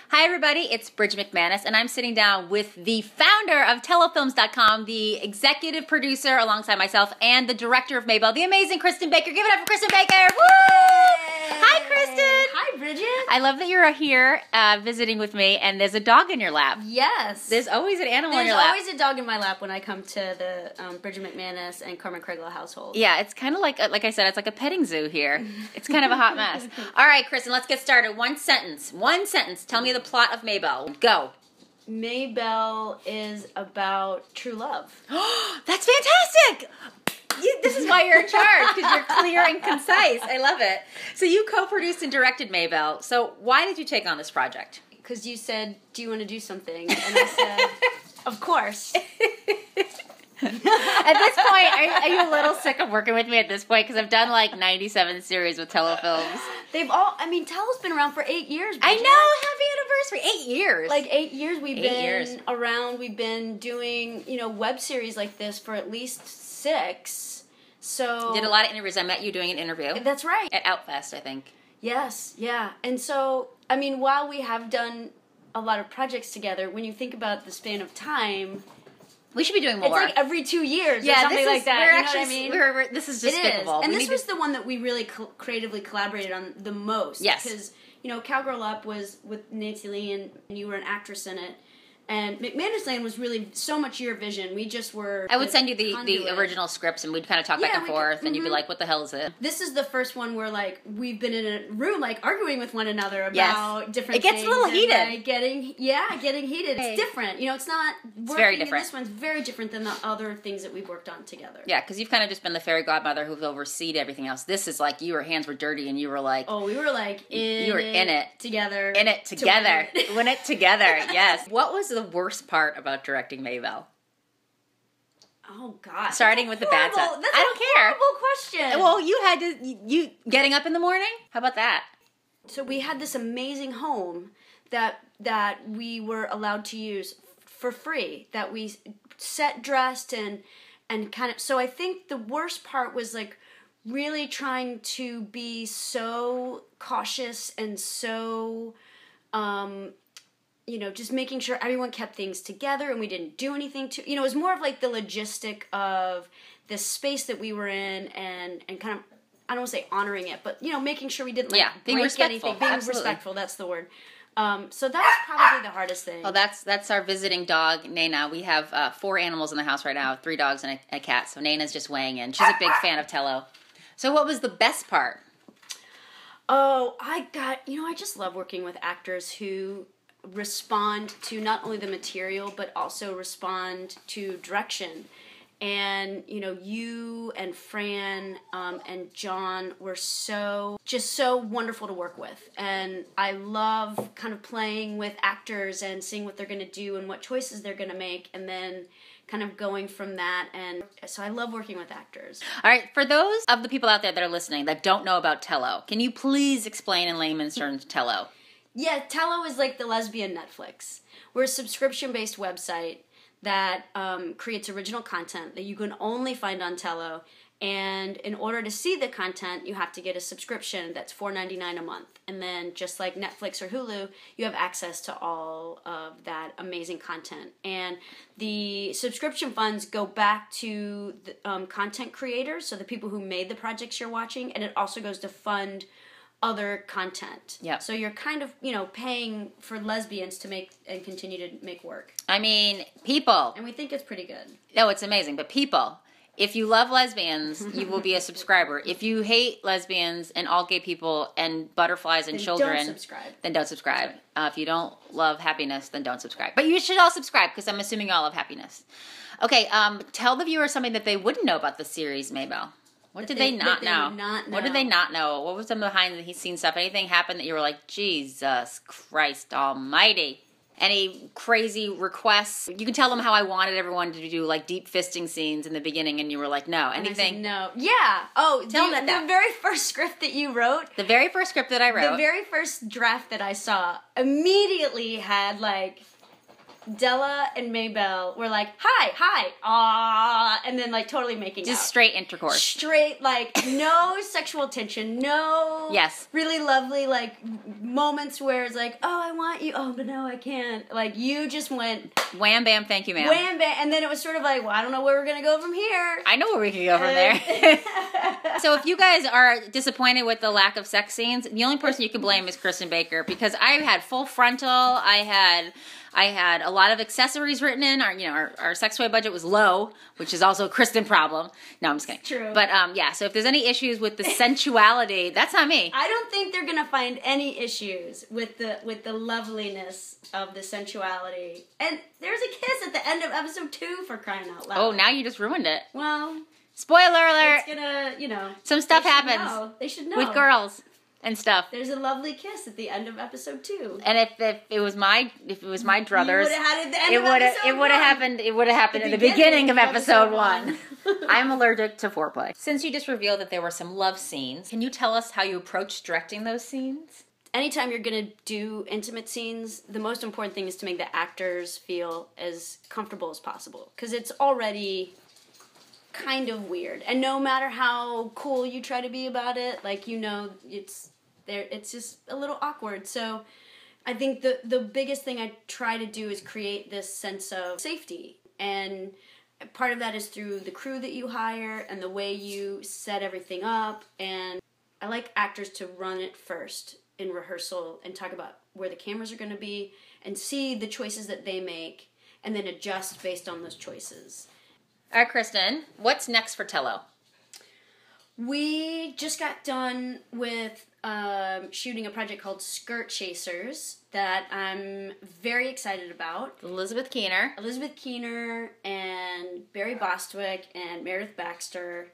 Hi everybody, it's Bridget McManus, and I'm sitting down with the founder of Telefilms.com, the executive producer alongside myself, and the director of Maybelle, the amazing Christin Baker. Give it up for Christin Baker! Woo! Hi, Christin! Hi, Bridget. I love that you're here visiting with me, and there's a dog in your lap. Yes. There's always an animal in your lap. There's always a dog in my lap when I come to the Bridget McManus and Carmen Craigla household. Yeah, it's kind of like I said, it's like a petting zoo here. It's kind of a hot mess. All right, Christin, let's get started. One sentence. Tell me the plot of Maybelle. Go. Maybelle is about true love. That's fantastic! This is why you're in charge, because you're clear and concise. I love it. So you co-produced and directed Maybelle. So why did you take on this project? Because you said, do you want to do something? And I said, of course. At this point, are you a little sick of working with me at this point? Because I've done like 97 series with Telefilms. Telo's been around for 8 years. I know, happy anniversary, 8 years. Like 8 years we've been around. We've been doing, web series like this for at least 6. So did a lot of interviews. I met you doing an interview. That's right. At Outfest, I think. Yes, yeah. And so, while we have done a lot of projects together, when you think about the span of time, we should be doing more. It's like every 2 years or something like that. This is despicable. And this was the one that we really creatively collaborated on the most. Yes. Because, Cowgirl Up was with Nancy Lee and you were an actress in it. And McManus Lane was really so much your vision. We just were... I would send you the original scripts and we'd kind of talk back and forth and you'd be like, what the hell is it? This is the first one where, we've been in a room, arguing with one another about different things. It gets a little heated. Getting heated. It's different. It's not... It's very different. This one's very different than the other things that we've worked on together. Yeah, because you've kind of just been the fairy godmother who's overseen everything else. This is like your hands were dirty and you were like... Oh, we were in it. Together. In it together. Win it together, yes. What was the worst part about directing Maybelle? Oh God! Starting with the bad stuff. That's I don't care. Horrible question. Well, you had you getting up in the morning. How about that? So we had this amazing home that we were allowed to use for free. That we set dressed and kind of. So I think the worst part was really trying to be so cautious and so. Just making sure everyone kept things together and we didn't do anything to... it was more of the logistic of this space that we were in and kind of, I don't want to say honoring it, but, making sure we didn't, being respectful. Anything. Being respectful, that's the word. So that was probably the hardest thing. Well, that's our visiting dog, Nana. We have 4 animals in the house right now, 3 dogs and a cat, so Nana's just weighing in. She's a big fan of Telo. So what was the best part? Oh, I just love working with actors who respond to not only the material but also respond to direction. And you and Fran and John were so wonderful to work with, and I love kind of playing with actors and seeing what they're going to do and what choices they're going to make, and then kind of going from that. And so I love working with actors. All right, for those of the people out there that are listening that don't know about Telo, can you please explain in layman's terms Telo? Yeah, Telo is like the lesbian Netflix. We're a subscription-based website that creates original content that you can only find on Telo. And in order to see the content, you have to get a subscription that's $4.99 a month. And then just like Netflix or Hulu, you have access to all of that amazing content. And the subscription funds go back to the content creators, so the people who made the projects you're watching, and it also goes to fund other content. Yeah. So you're kind of, paying for lesbians to make and continue to make work. People. And we think it's pretty good. No, it's amazing. But people, if you love lesbians, you will be a subscriber. If you hate lesbians and all gay people and butterflies and children, then don't subscribe. If you don't love happiness, then don't subscribe. But you should all subscribe because I'm assuming you all love happiness. Okay, tell the viewer something that they wouldn't know about the series, Maybelle. What did they not know? What did they not know? What was some behind the scenes stuff? Anything happened that you were like, Jesus Christ almighty? Any crazy requests? You can tell them how I wanted everyone to do deep fisting scenes in the beginning and you were like, no. Anything? No. Yeah. Oh, tell them that. The very first script that you wrote. The very first script that I wrote. The very first draft that I saw immediately had Della and Maybelle were like, hi, and then like totally making out. Just straight intercourse. Straight, like, no sexual tension, no really lovely, like, moments where it's like, oh, I want you, oh, but no, I can't. Like, you just went... Wham, bam, thank you, ma'am. Wham, bam, and then it was sort of like, well, I don't know where we're going to go from here. I know where we can go from there. So if you guys are disappointed with the lack of sex scenes, the only person you can blame is Christin Baker, because I had full frontal, I had a lot of accessories written in. Our sex toy budget was low, which is also a Kristen problem. No, I'm just kidding. True. But so if there's any issues with the sensuality, that's not me. I don't think they're gonna find any issues with the loveliness of the sensuality. And there's a kiss at the end of episode 2, for crying out loud. Oh, now you just ruined it. Well, spoiler alert. It's gonna, some stuff happens. They should know. With girls and stuff. There's a lovely kiss at the end of episode 2. And if it was my druthers, you would have had it at the end it would have happened at the beginning of episode 1. I'm allergic to foreplay. Since you just revealed that there were some love scenes, can you tell us how you approached directing those scenes? Anytime you're going to do intimate scenes, the most important thing is to make the actors feel as comfortable as possible. Because it's already kind of weird. And no matter how cool you try to be about it, like, it's just a little awkward. So I think the biggest thing I try to do is create this sense of safety. And part of that is through the crew that you hire and the way you set everything up. And I like actors to run it first in rehearsal and talk about where the cameras are going to be and see the choices that they make and then adjust based on those choices. All right, Kristen, what's next for Tello? We just got done with shooting a project called Skirt Chasers that I'm very excited about. Elizabeth Keener and Barry Bostwick and Meredith Baxter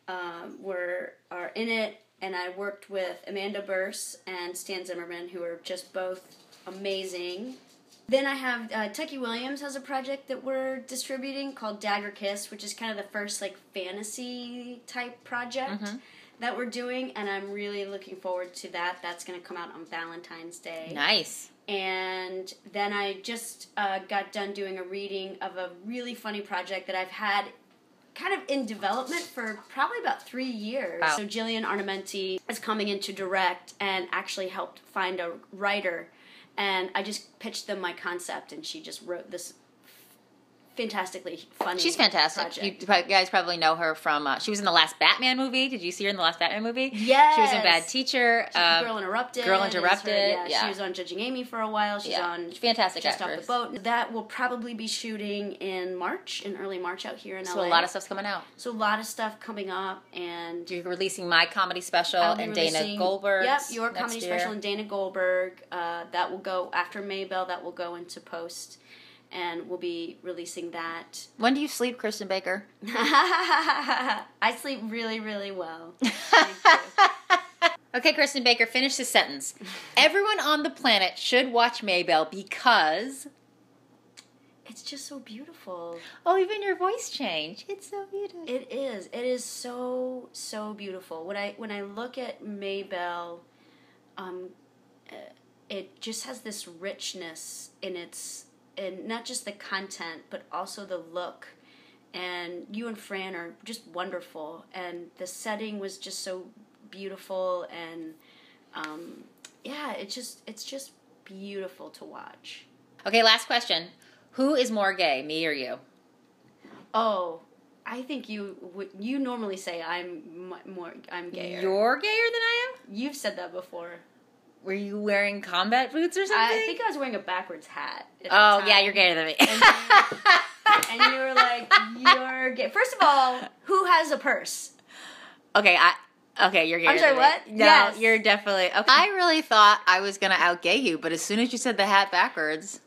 are in it, and I worked with Amanda Burse and Stan Zimmerman, who are just both amazing. Then I have Tucky Williams has a project that we're distributing called Dagger Kiss, which is kind of the first like fantasy type project that we're doing, and I'm really looking forward to that. That's going to come out on Valentine's Day. Nice. And then I just got done doing a reading of a really funny project that I've had kind of in development for probably about 3 years. Wow. So Jillian Arnamenti is coming in to direct and actually helped find a writer. And I just pitched them my concept, and she just wrote this fantastically funny She's fantastic. project. You guys probably know her from, she was in the last Batman movie. Did you see her in the last Batman movie? Yes. She was in Bad Teacher. Girl Interrupted. Yeah. She was on Judging Amy for a while. She's on fantastic Just actress. Off the Boat. That will probably be shooting in early March out here in LA. So a lot of stuff's coming out. So a lot of stuff coming up, and you're releasing my comedy special and Dana Goldberg's. Yep, your comedy special and Dana Goldberg. That will go after Maybelle. That will go into post. And we'll be releasing that. When do you sleep, Christin Baker? I sleep really, really well. Thank you. Okay, Christin Baker, finish this sentence. Everyone on the planet should watch Maybelle because... It's just so beautiful. Oh, even your voice changed. It's so beautiful. It is. It is so, so beautiful. When I look at Maybelle, it just has this richness in its... And not just the content, but also the look. And you and Fran are just wonderful. And the setting was just so beautiful. And it's just beautiful to watch. Okay, last question. Who is more gay, me or you? Oh, I think you normally say I'm gayer. You're gayer than I am? You've said that before. Were you wearing combat boots or something? I think I was wearing a backwards hat. Oh, yeah, you're gayer than me. And you were like, you're gay. First of all, who has a purse? Okay, you're gayer. I'm sorry, than what? Me. No, yes. You're definitely... Okay. I really thought I was going to out-gay you, but as soon as you said the hat backwards...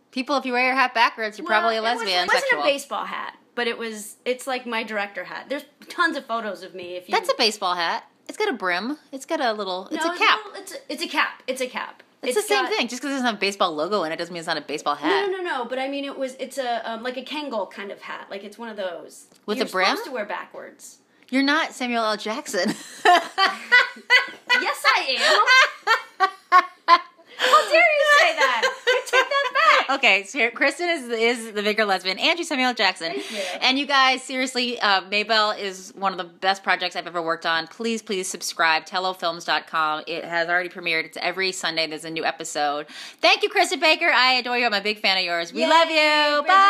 People, if you wear your hat backwards, you're probably a lesbian. It wasn't a baseball hat, but it's like my director hat. There's tons of photos of me. That's a baseball hat. It's got a brim. It's got a little... It's a cap. It's a cap. It's a cap. It's the same thing. Just because it doesn't have a baseball logo in it doesn't mean it's not a baseball hat. No. But I mean, it's a like a Kangol kind of hat. Like it's one of those. With a brim? You're supposed to wear backwards. You're not Samuel L. Jackson. Yes, I am. How dare you say that? You take that back. Okay, so here, Christin is the bigger lesbian, and she's Samuel L. Jackson. Thank you. And you guys, seriously, Maybelle is one of the best projects I've ever worked on. Please subscribe. TelloFilms.com. It has already premiered. It's every Sunday. There's a new episode. Thank you, Christin Baker. I adore you. I'm a big fan of yours. We love you. Bye.